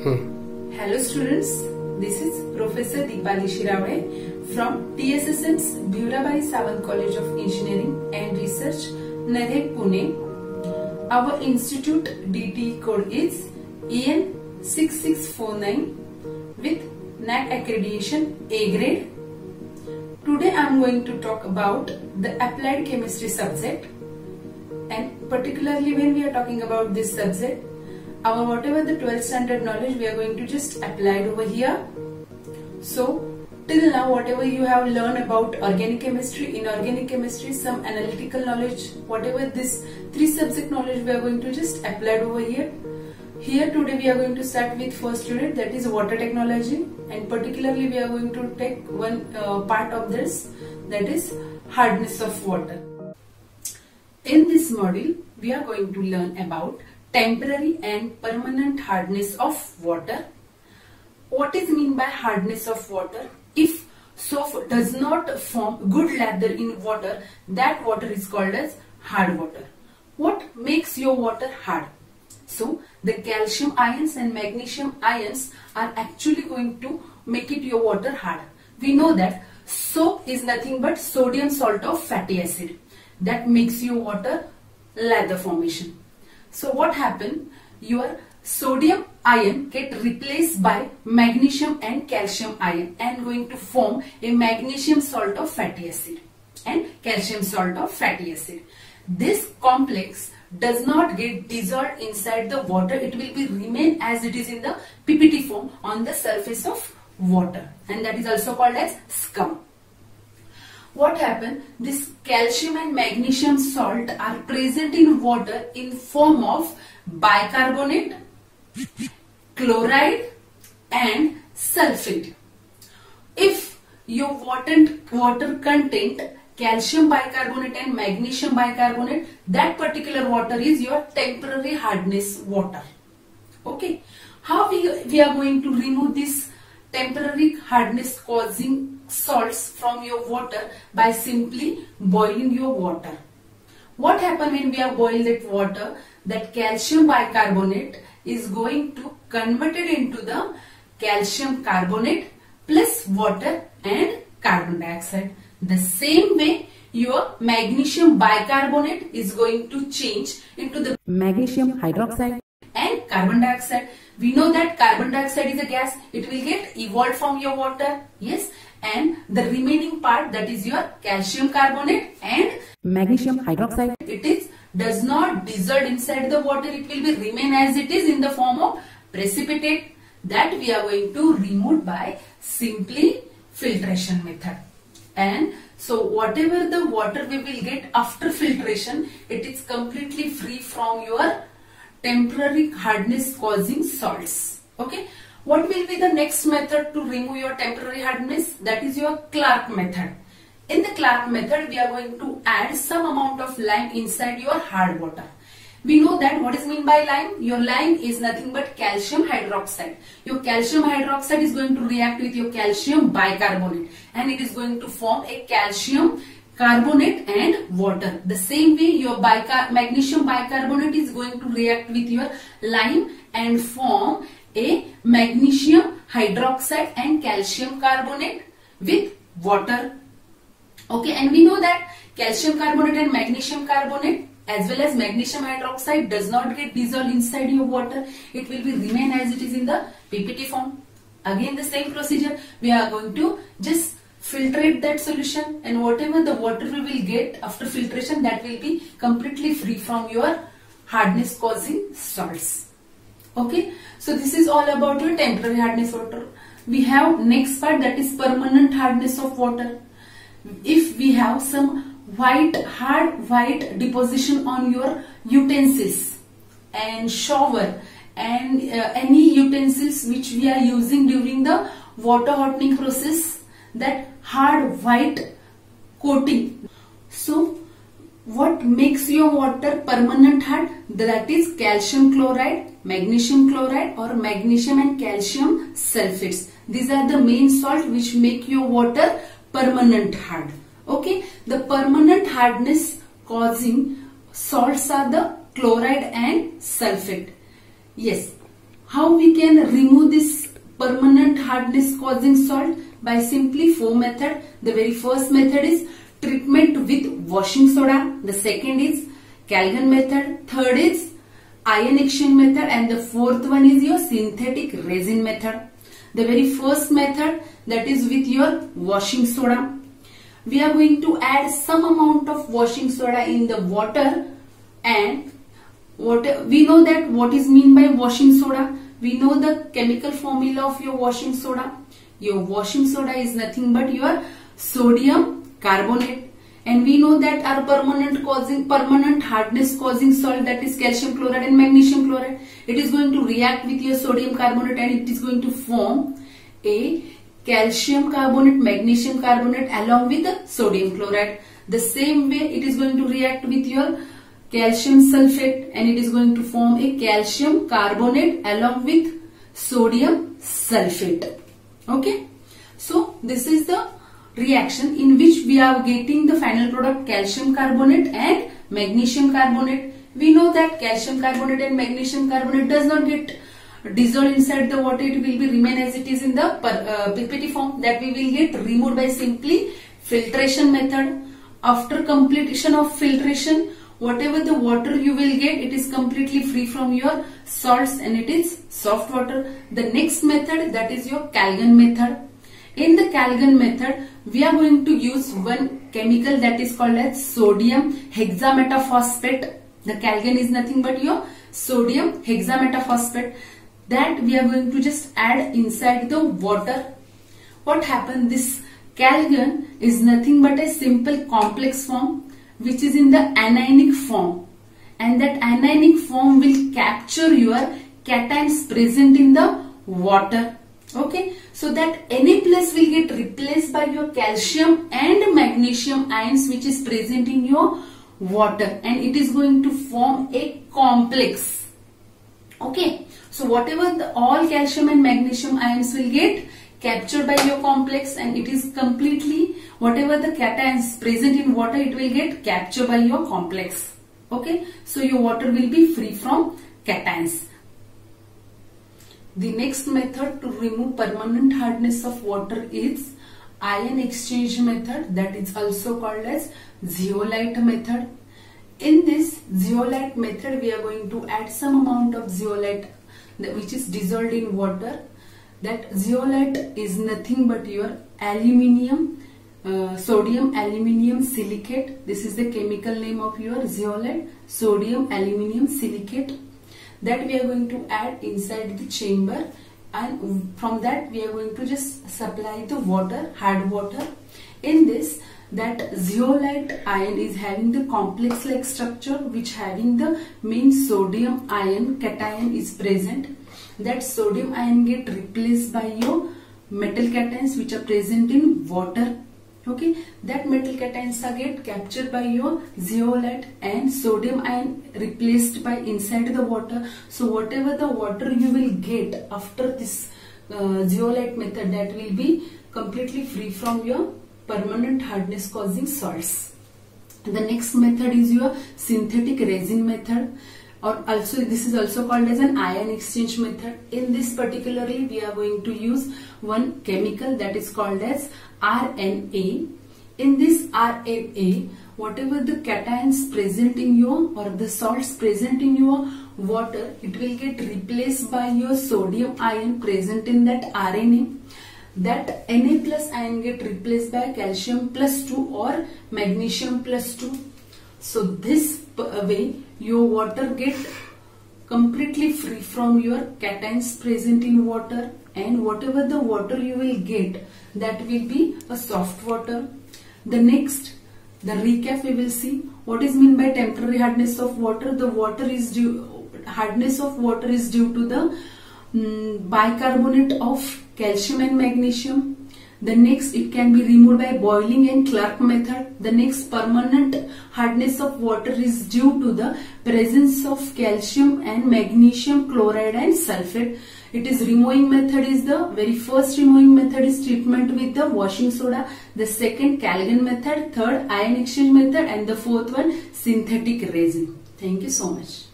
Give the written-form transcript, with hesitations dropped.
Hello students, this is Professor Deepali Shiravade from TSSM's Bhirabai Sawant College of Engineering and Research, Nadheg, Pune. Our institute DT code is EN6649 with NAC accreditation A grade. Today I am going to talk about the applied chemistry subject, and particularly when we are talking about this subject, our whatever the 12th standard knowledge we are going to just apply it over here. So till now whatever you have learned about organic chemistry, inorganic chemistry, some analytical knowledge, whatever this 3 subject knowledge we are going to just apply it over here. Here today we are going to start with first unit, that is water technology, and particularly we are going to take one part of this, that is hardness of water. In this module we are going to learn about temporary and permanent hardness of water. What is mean by hardness of water? If soap does not form good lather in water, that water is called as hard water. What makes your water hard? So the calcium ions and magnesium ions are actually going to make it your water hard. We know that soap is nothing but sodium salt of fatty acid that makes your water lather formation. So what happen? Your sodium ion get replaced by magnesium and calcium ion and going to form a magnesium salt of fatty acid and calcium salt of fatty acid. This complex does not get dissolved inside the water. It will be remain as it is in the PPT form on the surface of water, and that is also called as scum. What happen? This calcium and magnesium salt are present in water in form of bicarbonate, chloride and sulfate. If your water content calcium bicarbonate and magnesium bicarbonate, that particular water is your temporary hardness water. Okay. How we are going to remove this temporary hardness causing salts from your water? By simply boiling your water. What happens when we are boiling that water? That calcium bicarbonate is going to convert it into the calcium carbonate plus water and carbon dioxide. The same way your magnesium bicarbonate is going to change into the magnesium hydroxide and carbon dioxide. We know that carbon dioxide is a gas. It will get evolved from your water. Yes. And the remaining part, that is your calcium carbonate and magnesium hydroxide, does not dissolve inside the water. It will be remain as it is in the form of precipitate, that we are going to remove by simply filtration method. And so whatever the water we will get after filtration, it is completely free from your temporary hardness causing salts. Okay. What will be the next method to remove your temporary hardness? That is your Clark method. In the Clark method, we are going to add some amount of lime inside your hard water. We know that what is mean by lime? Your lime is nothing but calcium hydroxide. Your calcium hydroxide is going to react with your calcium bicarbonate and it is going to form a calcium carbonate and water. The same way your magnesium bicarbonate is going to react with your lime and form a magnesium hydroxide and calcium carbonate with water. Okay, and we know that calcium carbonate and magnesium carbonate as well as magnesium hydroxide does not get dissolved inside your water. It will be remain as it is in the PPT form. Again the same procedure. We are going to just filtrate that solution, and whatever the water we will get after filtration, that will be completely free from your hardness causing salts. Okay, so this is all about your temporary hardness water. We have next part, that is permanent hardness of water. If we have some hard white deposition on your utensils and shower and any utensils which we are using during the water hottening process, that hard white coating. So what makes your water permanent hard? That is calcium chloride, magnesium chloride or magnesium and calcium sulfates. These are the main salt which make your water permanent hard. Okay, the permanent hardness causing salts are the chloride and sulfate. Yes, How we can remove this permanent hardness causing salt? By simply 4 methods. The very first method is treatment with washing soda. The second is Calgon method. Third is ion exchange method, and the fourth one is your synthetic resin method. The very first method, that is with your washing soda. We are going to add some amount of washing soda in the water, and we know that what is mean by washing soda. We know the chemical formula of your washing soda. Your washing soda is nothing but your sodium carbonate, and we know that our permanent hardness causing salt, that is calcium chloride and magnesium chloride, it is going to react with your sodium carbonate and it is going to form a calcium carbonate, magnesium carbonate along with the sodium chloride. The same way it is going to react with your calcium sulfate and it is going to form a calcium carbonate along with sodium sulfate. Okay, so this is the reaction in which we are getting the final product calcium carbonate and magnesium carbonate. We know that calcium carbonate and magnesium carbonate does not get dissolved inside the water. It will be remain as it is in the PPT form, that we will get removed by simply filtration method. After completion of filtration, whatever the water you will get, it is completely free from your salts and it is soft water. The next method, that is your Calgon method. In the Calgon method, we are going to use one chemical that is called as sodium hexametaphosphate. The Calgon is nothing but your sodium hexametaphosphate, that we are going to just add inside the water. What happened? This Calgon is nothing but a simple complex form which is in the anionic form, and that anionic form will capture your cations present in the water. Okay, so that Na+ will get replaced by your calcium and magnesium ions which is present in your water, and it is going to form a complex. Okay, so whatever all calcium and magnesium ions will get captured by your complex, and it is completely whatever the cations present in water, it will get captured by your complex. Okay, so your water will be free from cations. The next method to remove permanent hardness of water is ion exchange method, that is also called as zeolite method. In this zeolite method, we are going to add some amount of zeolite which is dissolved in water. That zeolite is nothing but your aluminium, sodium aluminium silicate. This is the chemical name of your zeolite, sodium aluminium silicate, that we are going to add inside the chamber, and from that we are going to just supply the water, hard water. In this, that zeolite ion is having the complex like structure which having the main sodium ion cation is present. That sodium ion get replaced by your metal cations which are present in water. Okay, that metal cations are get captured by your zeolite and sodium ion replaced by inside the water. So whatever the water you will get after this zeolite method, that will be completely free from your permanent hardness causing salts. The next method is your synthetic resin method, or also this is also called as an ion exchange method. In this particularly, we are going to use one chemical that is called as RNA. In this RNA, whatever the cations present in your or the salts present in your water, it will get replaced by your sodium ion present in that RNA. That Na+ ion get replaced by calcium +2 or magnesium +2. So this way your water get completely free from your cations present in water, and whatever the water you will get, that will be a soft water. The next, the recap, we will see what is meant by temporary hardness of water. The hardness of water is due to the bicarbonate of calcium and magnesium. The next, it can be removed by boiling and Clark method. The next, permanent hardness of water is due to the presence of calcium and magnesium chloride and sulfate. It is removing method is the very first removing method is treatment with the washing soda. The second, Calgon method. Third, ion exchange method, and the fourth one, synthetic resin. Thank you so much.